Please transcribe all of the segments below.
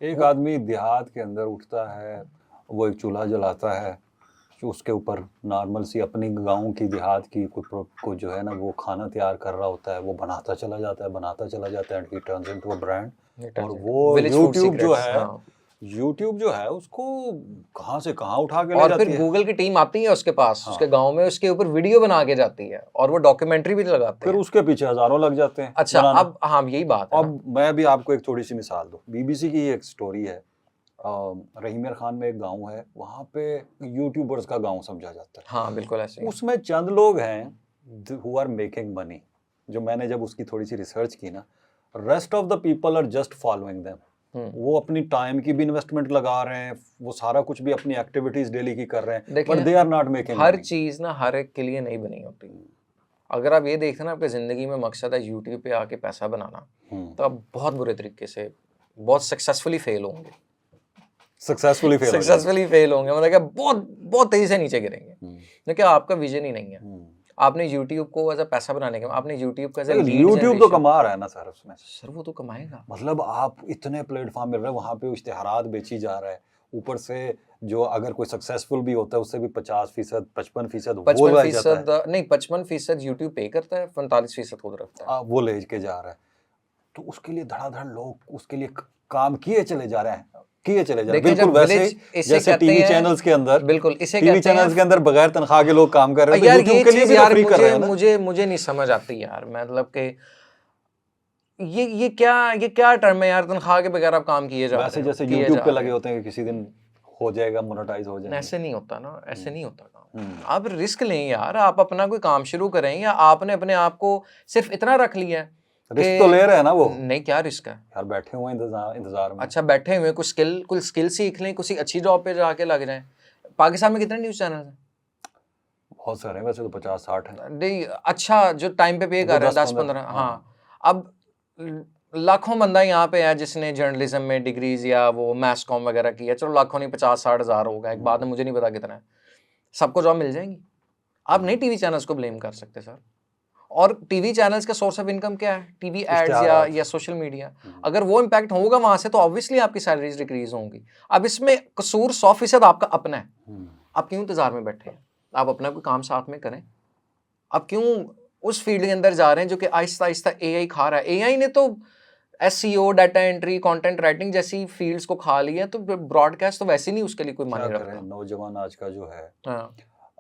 एक आदमी देहात के अंदर उठता है, वो एक चूल्हा जलाता है, जो उसके ऊपर नॉर्मल सी अपनी गाँव की देहात की को जो है ना वो खाना तैयार कर रहा होता है, वो बनाता चला जाता है and he turns into a brand. और वो विलेज फूड यूट्यूब जो है उसको कहाँ से कहाँ उठा के ले और जाती फिर है। गूगल की टीम आती है उसके पास, हाँ। उसके गांव में, उसके ऊपर वीडियो बना के जाती है और वो डॉक्यूमेंट्री भी लगाते फिर हैं। उसके पीछे हजारों लग जाते हैं अच्छा, बनाने। अब हाँ यही बात है ना। अब मैं भी आपको एक थोड़ी सी मिसाल दूं, बीबीसी की एक स्टोरी है। रहीमियर खान में एक गांव है, वहां पे यूट्यूबर्स का गांव समझा जाता है। हाँ बिल्कुल ऐसे ही है। उसमें चंद लोग हैं हु आर मेकिंग मनी। जो मैंने जब उसकी थोड़ी सी रिसर्च की ना, rest of the people are just following them. वो अपनी टाइम की भी इन्वेस्टमेंट लगा रहे हैं, वो सारा कुछ भी अपनी एक्टिविटीज डेली की कर रहे हैं, but they are not making her money. चीज ना हर एक के लिए नहीं बनी होती। अगर आप ये देखते ना आपकी जिंदगी में मकसद है यूट्यूब पे आके पैसा बनाना, तो आप बहुत बुरे तरीके से, बहुत सक्सेसफुली फेल होंगे। सक्सेसफुली फेल होंगे मतलब कि बहुत बहुत तेजी से नीचे गिरेंगे, क्योंकि आपका विजन ही नहीं है। आपने YouTube को एज अ पैसा बनाने के, आपने YouTube को एज अ लीड यूट्यूब तो कमा रहा है ना सर उसमें। सर वो तो कमाएगा। मतलब आप इतने प्लेटफॉर्म मिल रहे हैं, वहां पे इश्तेहारात बेची जा रहा है, ऊपर से जो अगर कोई सक्सेसफुल भी होता है उससे भी 50%, 55% वो ले जाता है। नहीं 55% यूट्यूब पे करता है, 45% खुद रखता है। वो ले के जा रहा है, तो उसके लिए धड़ाधड़ लोग उसके लिए काम किए चले जा रहे हैं। बिल्कुल वैसे जैसे टीवी चैनल्स के अंदर, बिल्कुल इसे टीवी चैनल्स के अंदर बगैर तनख्वाह के लोग काम कर रहे हैं, तो यूट्यूब के लिए भी फ्री कर रहे हैं ना। मुझे नहीं समझ आती यार, मतलब कि ये क्या टर्म है यार, तनख्वाह के बगैर आप काम किए जा रहे हैं। वैसे जैसे यूट्यूब पे लगे होते हैं कि किसी दिन हो जाएगा, मोनेटाइज हो जाएगा। ऐसे नहीं होता ना, ऐसे नहीं होता काम। आप रिस्क लें यार, आप अपना कोई काम शुरू करें, या आपने अपने आप को सिर्फ इतना रख लिया है। रिस्क तो ले रहे हैं ना वो। नहीं, क्या रिस्क है यार, बैठे हुए इंतजार में। अच्छा, बैठे हुए कुछ स्किल सीख लें, कुछ अच्छी जॉब पे जाके लग जाएं। पाकिस्तान में कितने न्यूज़ चैनल हैं? बहुत सारे हैं, वैसे तो 50-60 हैं। नहीं, अच्छा जो टाइम पे कर रहे हैं 10-15। हाँ, अब लाखों बंदा यहाँ पे है जिसने जर्नलिज्म में डिग्रीज या वो मैस कॉम वगैरह की है, चलो लाखों नहीं 50-60 हज़ार होगा एक बाद में, मुझे नहीं पता कितना है। सबको जॉब मिल जाएंगी। आप नहीं टीवी चैनल्स को ब्लेम कर सकते सर। और टीवी चैनल्स का सोर्स ऑफ इनकम क्या है? टीवी एड्स या सोशल मीडिया। अगर वो इम्पैक्ट होगा वहां से, तो ऑब्वियसली आपकी सैलरीज डिक्रीज होंगी। अब इसमें कसूर 100% आपका अपना है। आप क्यों इंतजार में बैठे हैं? आप अपना कोई काम साथ में करें। आप क्यों उस फील्ड के अंदर जा रहे हैं जो कि आहिस्ता आहिस्ता एआई खा रहा है? एआई ने तो SEO, data entry, content writing जैसी फील्ड्स को खा लिया, तो ब्रॉडकास्ट तो वैसे नहीं उसके लिए कोई मायने रखता। नौजवान आज का जो है,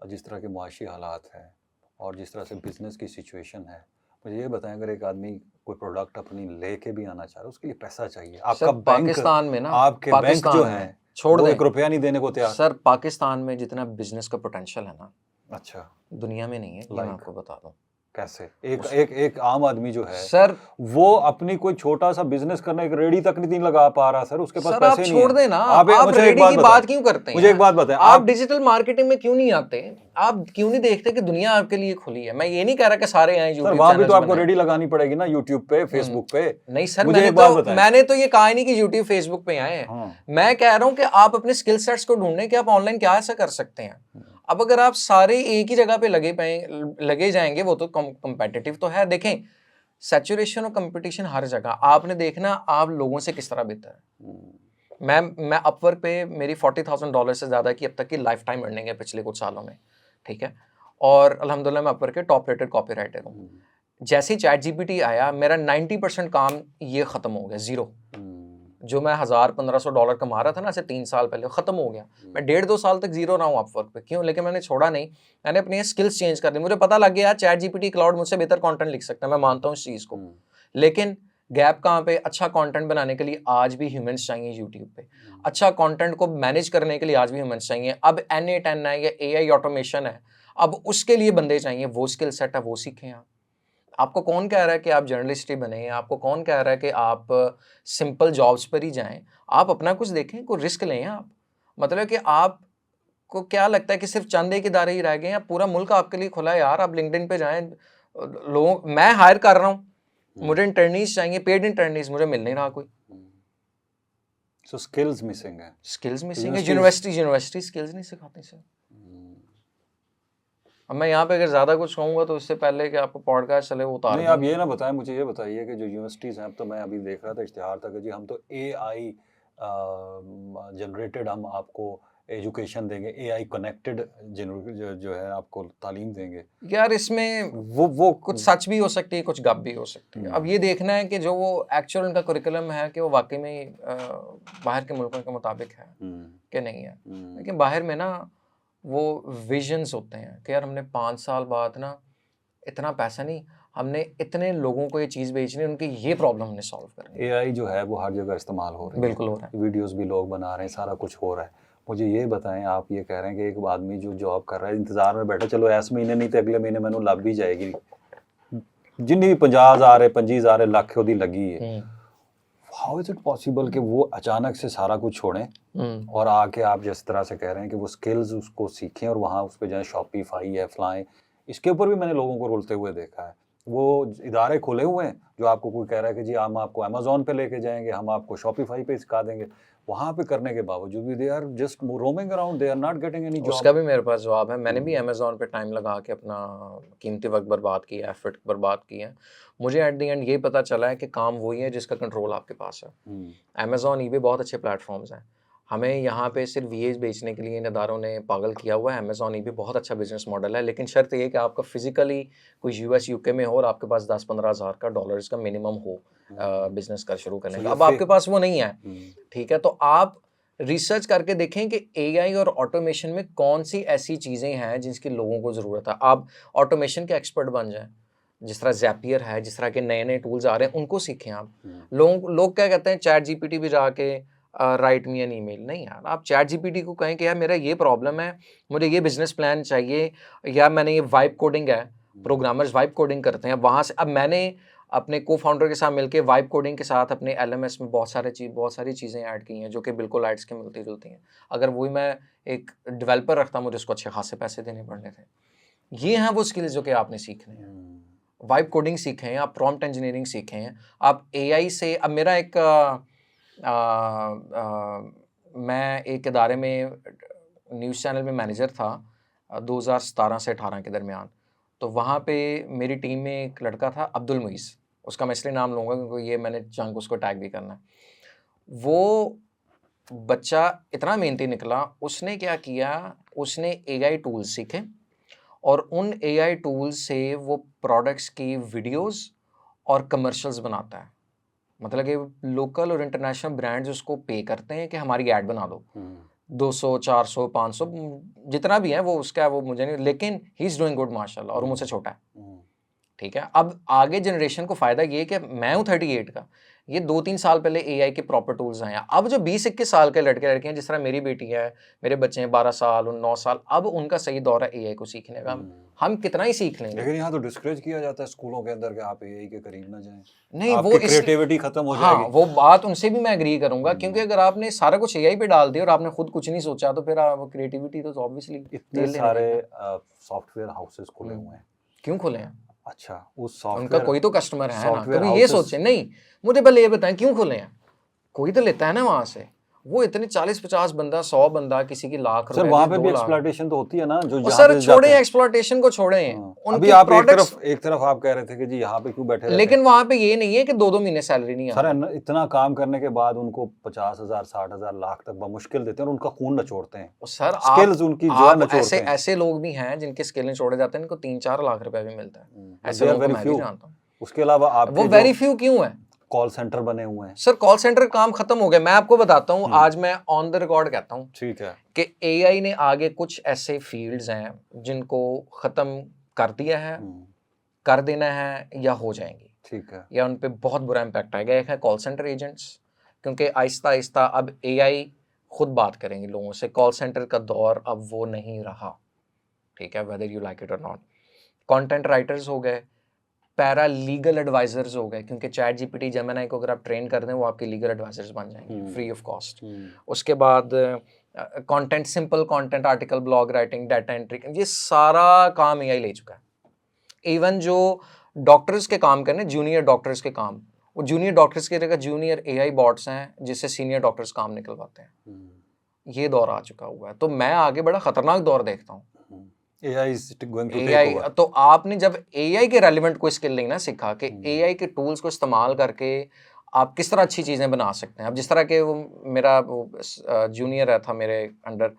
जिस तरह के मुआशी हालात हैं और जिस तरह से बिजनेस की सिचुएशन है, मुझे ये बताएं, अगर एक आदमी कोई प्रोडक्ट अपनी लेके भी आना चाह रहा है, उसके लिए पैसा चाहिए। आपका बैंक, पाकिस्तान में ना, आपके बैंक जो है छोड़ वो दें, 1 रुपया नहीं देने को तैयार। सर पाकिस्तान में जितना बिजनेस का पोटेंशियल है ना, अच्छा, दुनिया में नहीं है। ये मैं आपको बता दूं। कैसे एक आम आदमी जो है सर, वो अपनी कोई छोटा सा बिजनेस करना, एक रेडी तक नहीं लगा पा रहा सर, उसके पास पैसे नहीं है। छोड़ देना, आप रेडी की बात क्यों करते हैं? मुझे एक बात बताएं, आप डिजिटल मार्केटिंग में क्यों नहीं आते? आप क्यों नहीं देखते कि दुनिया आपके लिए खुली है? मैं ये नहीं कह रहा कि सारे आए यूट्यूब, वहां भी तो आपको रेडी लगानी पड़ेगी ना, यूट्यूब पे, फेसबुक पे। नहीं सर, मैंने तो ये कहा ही नहीं कि यूट्यूब फेसबुक पे आए हैं। मैं कह रहा हूँ कि आप अपने स्किल सेट्स को ढूंढें कि आप ऑनलाइन क्या ऐसा कर सकते हैं। अब अगर आप सारे एक ही जगह पे लगे जाएंगे, वो तो कम्पेटिटिव तो है। देखें, सैचुरेशन और कंपटीशन हर जगह। आपने देखना आप लोगों से किस तरह बेहतर है। मैं अपवर्क पे मेरी $40,000 से ज़्यादा की अब तक की लाइफ टाइम अर्निंग है पिछले कुछ सालों में, ठीक है। और अल्हम्दुलिल्लाह मैं अपवर्क के टॉप रेटेड कॉपी राइटर हूँ। जैसे ही ChatGPT आया, मेरा 90% काम ये ख़त्म हो गया, ज़ीरो। जो मैं $1,000-1,500 कमा रहा था ना, ऐसे 3 साल पहले, ख़त्म हो गया। मैं 1.5-2 साल तक ज़ीरो रहा हूँ अपवर्क पे। क्यों? लेकिन मैंने छोड़ा नहीं, मैंने अपनी स्किल्स चेंज कर दी। मुझे पता लग गया ChatGPT क्लाउड मुझसे बेहतर कंटेंट लिख सकता है, मैं मानता हूँ इस चीज़ को। लेकिन गैप कहाँ पे? अच्छा कंटेंट बनाने के लिए आज भी ह्यूमंस चाहिए यूट्यूब पे। अच्छा कंटेंट को मैनेज करने के लिए आज भी ह्यूमंस चाहिए। अब N8N है या AI ऑटोमेशन है, अब उसके लिए बंदे चाहिए। वो स्किल सेट है, वो सीखें आप। आपको कौन कह रहा है कि आप जर्नलिस्ट ही बने? आपको कौन कह रहा है कि आप सिंपल जॉब्स पर ही जाएं? आप अपना कुछ देखें, कोई रिस्क लें आप। मतलब कि आपको क्या लगता है कि सिर्फ चंद एक इदारे ही रह गए हैं? पूरा मुल्क आपके लिए खुला है यार। आप लिंक्डइन पे जाएं, लोगों, मैं हायर कर रहा हूँ, मुझे इंटर्नीज चाहिए, पेड इंटर्नीज, मुझे मिल नहीं रहा कोई। So skills missing है। स्किल्स मिसिंग है। यूनिवर्सिटी स्किल्स नहीं सिखाती सर। अब मैं यहाँ पे अगर ज़्यादा कुछ कहूँगा तो इससे पहले कि आपको पॉडकास्ट चले वो उतार नहीं, आप ये ना बताएं, मुझे ये बताइए कि जो यूनिवर्सिटीज़ हैं, अब तो मैं अभी देख रहा था इश्तिहार था कि जी हम तो AI जनरेटेड हम आपको एजुकेशन देंगे, एआई कनेक्टेड जो है आपको तालीम देंगे। यार इसमें वो कुछ सच भी हो सकती है, कुछ गप भी हो सकती है। अब ये देखना है कि जो वो एक्चुअल उनका करिकुलम है कि वो वाकई में बाहर के मुल्कों के मुताबिक है कि नहीं है। लेकिन बाहर में ना वो विजन्स होते हैं कि यार हमने 5 साल बाद ना इतना पैसा नहीं, हमने इतने लोगों को ये चीज़ बेचनी है, उनकी ये प्रॉब्लम हमने सॉल्व करनी है। एआई जो है वो हर जगह इस्तेमाल हो रही है, बिल्कुल हो रहा है, वीडियोस भी लोग बना रहे हैं, सारा कुछ हो रहा है। मुझे ये बताएं, आप ये कह रहे हैं कि एक आदमी जो जॉब कर रहा है इंतजार में बैठा, चलो इस महीने नहीं तो अगले महीने मैंने लग भी जाएगी, जिन्नी भी 50,000 25,000 ਲੱਖ ਉਹਦੀ लगी है, हाउ इज इट पॉसिबल कि वो अचानक से सारा कुछ छोड़ें और आके आप जिस तरह से कह रहे हैं कि वो स्किल्स उसको सीखें और वहाँ उस पर जाए, शॉपिफाई है, फ्लाई, इसके ऊपर भी मैंने लोगों को रुलते हुए देखा है। वो इदारे खुले हुए हैं जो आपको कोई कह रहा है कि जी हम आपको अमेजोन पे लेके जाएंगे, हम आपको शॉपिफाई पे सिखा देंगे, वहाँ पे करने के बावजूद भी they are just roaming around, they are not getting any job. उसका भी मेरे पास जवाब है। मैंने भी अमेजोन पे टाइम लगा के अपना कीमती वक्त बर्बाद किया, एफर्ट बर्बाद किया है। मुझे एट द एंड ये पता चला है कि काम वही है जिसका कंट्रोल आपके पास है। अमेजोन, ईबे बहुत अच्छे प्लेटफॉर्म्स हैं। हमें यहाँ पे सिर्फ वीएज बेचने के लिए इन इदारों ने पागल किया हुआ है। अमेजोन ईबे बहुत अच्छा बिजनेस मॉडल है, लेकिन शर्त ये कि आपका फिजिकली कोई यूएस यूके में हो और आपके पास 10-15 हज़ार का डॉलर्स का मिनिमम हो बिजनेस कर शुरू करने का। अब आपके पास वो नहीं है, ठीक है, तो आप रिसर्च करके देखें कि एआई और ऑटोमेशन में कौन सी ऐसी चीज़ें हैं जिसकी लोगों को ज़रूरत है। आप ऑटोमेशन के एक्सपर्ट बन जाएं, जिस तरह ज़ैपियर है, जिस तरह के नए नए टूल्स आ रहे हैं उनको सीखें आप। लोग क्या कहते हैं, चैट जीपीटी भी जाके राइट मी एन ईमेल। नहीं यार, आप चैट जीपीटी को कहें कि यार मेरा ये प्रॉब्लम है, मुझे ये बिजनेस प्लान चाहिए, या मैंने ये वाइब कोडिंग है, प्रोग्रामर्स वाइब कोडिंग करते हैं, वहाँ से अब मैंने अपने को फाउंडर के साथ मिलके वाइब कोडिंग के साथ अपने एलएमएस में बहुत सारी चीज़ें ऐड की हैं जो कि बिल्कुल लाइट्स के मिलती जुलती हैं। अगर वही मैं एक डेवलपर रखता, मुझे उसको अच्छे खासे पैसे देने पड़ने थे। ये हैं वो स्किल्स जो कि आपने सीखने हैं। वाइब कोडिंग सीखें, आप प्रॉम्प्ट इंजीनियरिंग सीखें, आप एआई से। अब मेरा एक मैं एक इदारे में न्यूज़ चैनल में मैनेजर था 2017 से 18 के दरमियान। तो वहाँ पे मेरी टीम में एक लड़का था अब्दुल मुईज़, उसका मैं इसलिए नाम लूँगा क्योंकि ये मैंने जंग उसको टैग भी करना है। वो बच्चा इतना मेहनती निकला, उसने क्या किया, उसने एआई टूल्स सीखे और उन एआई टूल्स से वो प्रोडक्ट्स की वीडियोस और कमर्शियल्स बनाता है। मतलब कि लोकल और इंटरनेशनल ब्रांड्स उसको पे करते हैं कि हमारी ऐड बना दो, 200, 400, 500 जितना भी है वो उसका है, वो मुझे नहीं, लेकिन ही इज़ डूइंग गुड माशाल्लाह, और मुझसे छोटा है, ठीक है। अब आगे जनरेशन को फ़ायदा ये कि मैं हूँ 38 का, ये 2-3 साल पहले एआई के प्रॉपर टूल्स आए हैं। अब जो 20-21 साल के लड़के हैं, जिस तरह मेरी बेटी है, मेरे बच्चे हैं 12 साल, 9 साल, अब उनका सही दौर है एआई को सीखने का। हम कितना ही सीख लेंगे। लेकिन यहाँ तो डिस्करेज किया जाता है स्कूलों के अंदर कि आप एआई के करीब ना जाएं, नहीं, वो क्रिएटिविटी खत्म हो जाएगी। हाँ, वो बात उनसे भी मैं एग्री करूंगा, क्योंकि अगर आपने सारा कुछ एआई पे डाल दिया और आपने खुद कुछ नहीं सोचा, तो फिर क्रिएटिविटी तो ऑब्वियसली। इतने सारे सॉफ्टवेयर हाउसेस खुले हुए हैं, क्यों खुले हैं? अच्छा, उस सॉफ्टवेयर, उनका कोई तो कस्टमर है ना, कभी ये सोचे नहीं। मुझे पहले ये बताएं क्यों खुले हैं, कोई तो लेता है ना वहां से। वो इतने 40-50 बंदा, 100 बंदा, किसी की लाख रुपए, सर वहाँ पे भी एक्सप्लॉयटेशन तो होती है ना, जो सर छोड़े एक्सप्लॉयटेशन को छोड़े। अभी आप एक तरफ आप कह रहे थे कि जी यहाँ पे क्यों बैठे, लेकिन वहाँ पे ये नहीं है कि 2-2 महीने सैलरी नहीं सर है। इतना काम करने के बाद उनको 50,000, 60,000, लाख तक मुश्किल देते हैं और उनका खून नचोड़ते हैं। सर स्किल्स उनकी जो है नचोड़ते हैं। ऐसे लोग भी हैं जिनके स्किल निचोड़े जाते हैं, इनको 3-4 लाख रुपए भी मिलता है। ऐसे लोग मैं भी जानता हूँ। उसके अलावा आप वो वेरी फ्यू क्यों है? कॉल सेंटर बने हुए हैं। सर कॉल सेंटर काम खत्म हो गया। मैं आपको बताता हूँ, आज मैं ऑन द रिकॉर्ड कहता हूँ, ठीक है, कि एआई ने आगे कुछ ऐसे फील्ड्स हैं जिनको खत्म कर दिया है, कर देना है, या हो जाएंगी, ठीक है, या उन पे बहुत बुरा इम्पैक्ट आएगा। एक है कॉल सेंटर एजेंट्स, क्योंकि आहिस्ता आहिस्ता अब एआई खुद बात करेंगे लोगों से। कॉल सेंटर का दौर अब वो नहीं रहा, ठीक है, वेदर यू लाइक इट और नॉट। कंटेंट राइटर्स हो गए, पैरा लीगल एडवाइजर्स हो गए, क्योंकि चैट जीपीटी, जेमिनी को अगर आप ट्रेन कर दें वो आपके लीगल एडवाइजर्स बन जाएंगे फ्री ऑफ कॉस्ट। उसके बाद content, simple content, article, blog writing, data entry, ये सारा काम एआई ले चुका है। इवन जो डॉक्टर्स के काम करने, जूनियर डॉक्टर्स के काम, वो जूनियर डॉक्टर्स की जगह जूनियर एआई बॉट्स हैं जिससे सीनियर डॉक्टर्स काम निकलवाते हैं। ये दौर आ चुका हुआ है, तो मैं आगे बड़ा खतरनाक दौर देखता हूँ। AI, तो आपने जब AI के रेलिवेंट कोई स्किल नहीं ना सीखा कि AI के टूल्स को इस्तेमाल करके आप किस तरह अच्छी चीज़ें बना सकते हैं। अब जिस तरह के वो मेरा वो जूनियर है था मेरे अंडर,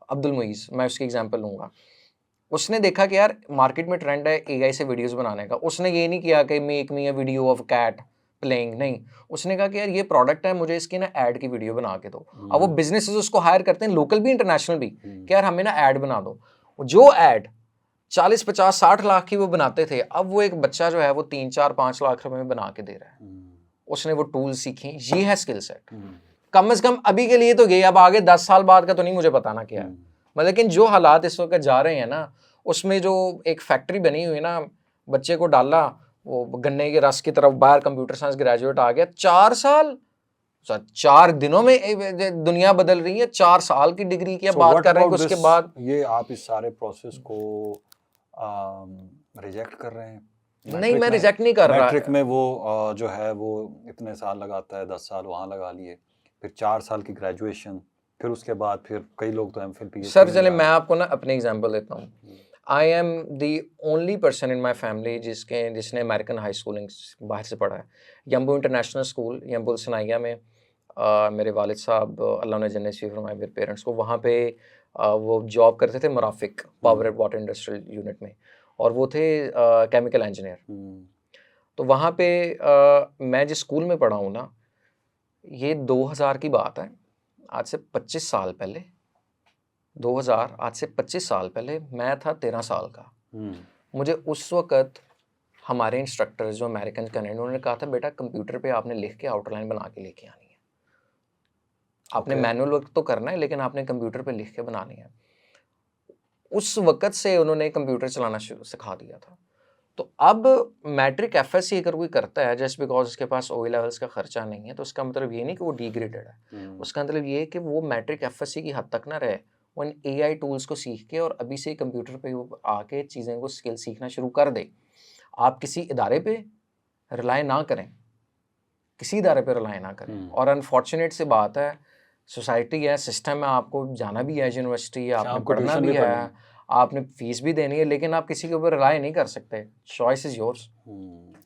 अब्दुल मुईज़, मैं उसकी एग्जांपल लूँगा। उसने देखा कि यार मार्केट में ट्रेंड है एआई से वीडियोस बनाने का। उसने ये नहीं किया कि make me a video of cat playing, नहीं। उसने कहा कि यार ये प्रोडक्ट है, मुझे इसकी ना ऐड की वीडियो बना के दो। अब वो बिजनेसेस उसको हायर करते हैं, लोकल भी इंटरनेशनल भी, कि यार हमें ना ऐड बना दो। जो ऐड 40, 50, 60 लाख की वो बनाते थे, अब वो एक बच्चा जो है वो 3, 4, 5 लाख रुपए में बना के दे रहा है। उसने वो टूल सीखी, ये है स्किल सेट। कम से कम अभी के लिए तो गई, अब आगे 10 साल बाद का तो नहीं मुझे पता ना क्या है। लेकिन जो हालात इस वक्त जा रहे हैं ना, उसमें जो एक फैक्ट्री बनी हुई है ना, बच्चे को डाला वो गन्ने के रस की तरफ, बाहर कंप्यूटर साइंस ग्रेजुएट आ गया, 4 साल 4 दिनों में दुनिया बदल रही है। 4 साल की डिग्री की बात कर रहे हैं कि उसके बाद ये आप इस सारे प्रोसेस को रिजेक्ट कर रहे हैं? नहीं, मैं रिजेक्ट नहीं कर रहा। मैट्रिक में वो जो है वो इतने साल लगाता है, 10 साल वहाँ लगा लिए, फिर 4 साल की ग्रेजुएशन, फिर उसके बाद फिर कई लोग तो एमफिल पीएचडी। सर चले मैं आपको ना अपने एग्जांपल देता हूँ। I am the only person in my family जिसने अमेरिकन हाई स्कूलिंग बाहर से पढ़ा है। यम्बू इंटरनेशनल स्कूल, यम्बू सनाइया में मेरे वालिद साहब, अल्लाह ने जन्नत नसीब फरमाए मेरे पेरेंट्स को, वहाँ पे वो जॉब करते थे Marafiq power and water industrial unit में, और वो थे केमिकल इंजीनियर। तो वहाँ पे मैं जिस स्कूल में पढ़ा हूँ ना, ये 2000 की बात है, आज से 25 साल पहले, 2000 आज से 25 साल पहले मैं था 13 साल का। मुझे उस वक़्त हमारे इंस्ट्रक्टर जो अमेरिकन कैनेडियन, उन्होंने कहा था बेटा कंप्यूटर पे आपने लिख के आउटलाइन बना के लेके आनी है। आपने मैनुअल वर्क तो करना है लेकिन आपने कंप्यूटर पे लिख के बनानी है। उस वक़्त से उन्होंने कंप्यूटर चलाना सिखा दिया था। तो अब मैट्रिक एफएससी अगर कोई करता है जस्ट बिकॉज उसके पास ओई लेवल्स का खर्चा नहीं है, तो उसका मतलब ये नहीं कि वो डिग्रेडेड है। उसका मतलब ये है कि वो मैट्रिक एफएससी की हद तक ना रहे, वो इन एआई टूल्स को सीख के और अभी से कंप्यूटर पे वो आके चीज़ें को स्किल सीखना शुरू कर दे। आप किसी इदारे पे रिलाय ना करें, किसी इदारे पे रिलाय ना करें। और अनफॉर्चुनेट सी बात है, सोसाइटी है, सिस्टम है, आपको जाना भी है यूनिवर्सिटी, आपने पढ़ना भी है, आपने फीस भी देनी है, लेकिन आप किसी के ऊपर रिलाय नहीं कर सकते। Choice is yours.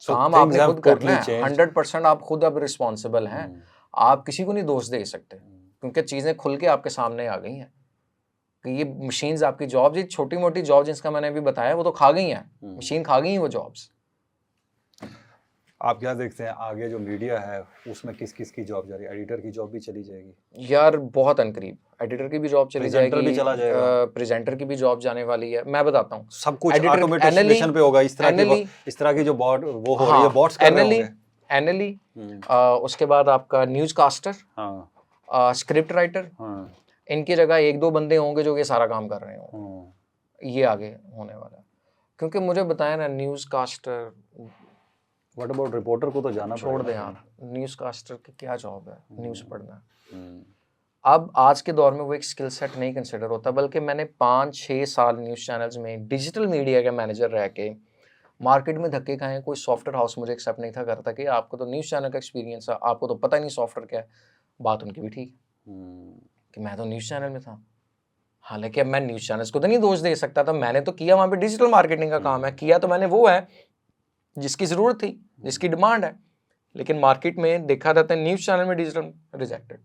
काम आपने खुद करना है, 100% आप खुद अब रिस्पॉन्सिबल हैं। आप किसी को नहीं दोष दे सकते, क्योंकि चीज़ें खुल के आपके सामने आ गई हैं कि ये मशीन्स आपकी जॉब्स, ये छोटी मोटी जॉब जिसका मैंने अभी बताया वो तो खा गई हैं, मशीन खा गई हैं वो जॉब्स। आप क्या देखते हैं आगे जो मीडिया है उसमें किस किस की जॉब जा रही है? एडिटर की जॉब भी चली जाएगी यार, बहुत अनकरीब एडिटर की भी जॉब चली जाएगी, भी चला जाएगा, प्रेजेंटर की भी जॉब जाने वाली है। मैं बताता हूँ, सब कुछ ऑटोमेटिकेशन पे होगा। इस तरह की जो बॉट वो हो रही है, बॉट्स कर रहे होंगे। एनएलई, उसके बाद आपका न्यूज कास्टर, स्क्रिप्ट राइटर, इनकी जगह 1-2 बंदे होंगे जो ये सारा काम कर रहे होंगे। ये आगे होने वाला, क्योंकि मुझे बताया ना, newscaster, what about reporter को तो जाना छोड़ दे यार, न्यूज कास्टर की क्या जॉब है, न्यूज पढ़ना। अब आज के दौर में वो एक स्किल सेट नहीं कंसिडर होता, बल्कि मैंने 5-6 साल न्यूज़ चैनल्स में डिजिटल मीडिया का मैनेजर रह के मार्केट में धक्के खाए। कोई सॉफ्टवेयर हाउस मुझे एक्सेप्ट नहीं था करता कि आपको तो न्यूज़ चैनल का एक्सपीरियंस है, आपको तो पता ही नहीं सॉफ्टवेयर क्या है। बात उनकी भी ठीक कि मैं तो न्यूज़ चैनल में था, हालांकि अब मैं न्यूज़ चैनल्स को तो नहीं दोष दे सकता था, मैंने तो किया वहाँ पे डिजिटल मार्केटिंग का काम है, किया तो मैंने वो है जिसकी ज़रूरत थी, जिसकी डिमांड है। लेकिन मार्केट में देखा जाता है न्यूज़ चैनल में digital rejected.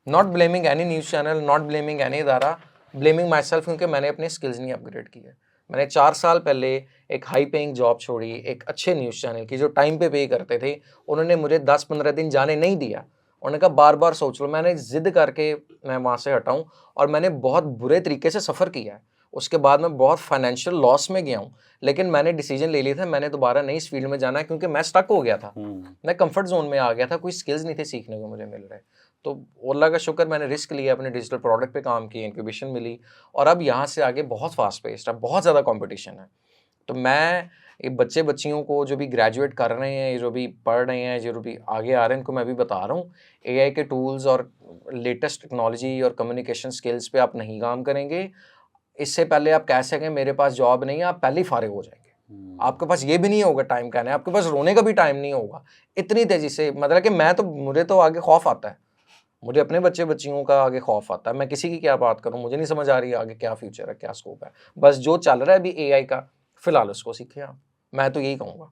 Not blaming any news channel, not blaming any इदारा, ब्लेमिंग माई सेल्फ, क्योंकि मैंने अपने स्किल्स नहीं अपग्रेड किए। मैंने 4 साल पहले एक हाई पेइंग जॉब छोड़ी एक अच्छे न्यूज़ चैनल की जो टाइम पे करते थे। उन्होंने मुझे 10-15 दिन जाने नहीं दिया, उन्होंने कहा बार बार सोच लो। मैंने ज़िद करके मैं वहाँ से हटाऊँ, और मैंने बहुत बुरे तरीके से सफ़र किया है। उसके बाद मैं बहुत फाइनेंशियल लॉस में गया हूँ, लेकिन मैंने डिसीजन ले लिया था मैंने दोबारा नहीं इस फील्ड में जाना है, क्योंकि मैं स्टक हो गया था, मैं कंफर्ट जोन में आ गया था, कोई स्किल्स नहीं थे सीखने को मुझे मिल रहे। तो अल्लाह का शुक्र मैंने रिस्क लिया, अपने डिजिटल प्रोडक्ट पे काम किया, इंक्यूबेशन मिली, और अब यहाँ से आगे बहुत फास्ट पेस्ड है, बहुत ज़्यादा कंपटीशन है। तो मैं ये बच्चे बच्चियों को जो भी ग्रेजुएट कर रहे हैं, जो भी पढ़ रहे हैं, जो भी आगे आ रहे हैं, इनको मैं भी बता रहा हूँ, एआई के टूल्स और लेटेस्ट टेक्नोलॉजी और कम्युनिकेशन स्किल्स पे आप नहीं काम करेंगे, इससे पहले आप कह सकें मेरे पास जॉब नहीं है, आप पहले ही फारिग हो जाएंगे। आपके पास ये भी नहीं होगा टाइम कहने, आपके पास रोने का भी टाइम नहीं होगा इतनी तेज़ी से। मतलब कि मुझे तो आगे खौफ आता है, मुझे अपने बच्चे बच्चियों का आगे खौफ आता है। मैं किसी की क्या बात करूं, मुझे नहीं समझ आ रही है आगे क्या फ्यूचर है, क्या स्कोप है। बस जो चल रहा है अभी एआई का, फिलहाल उसको सीखे आप, मैं तो यही कहूँगा।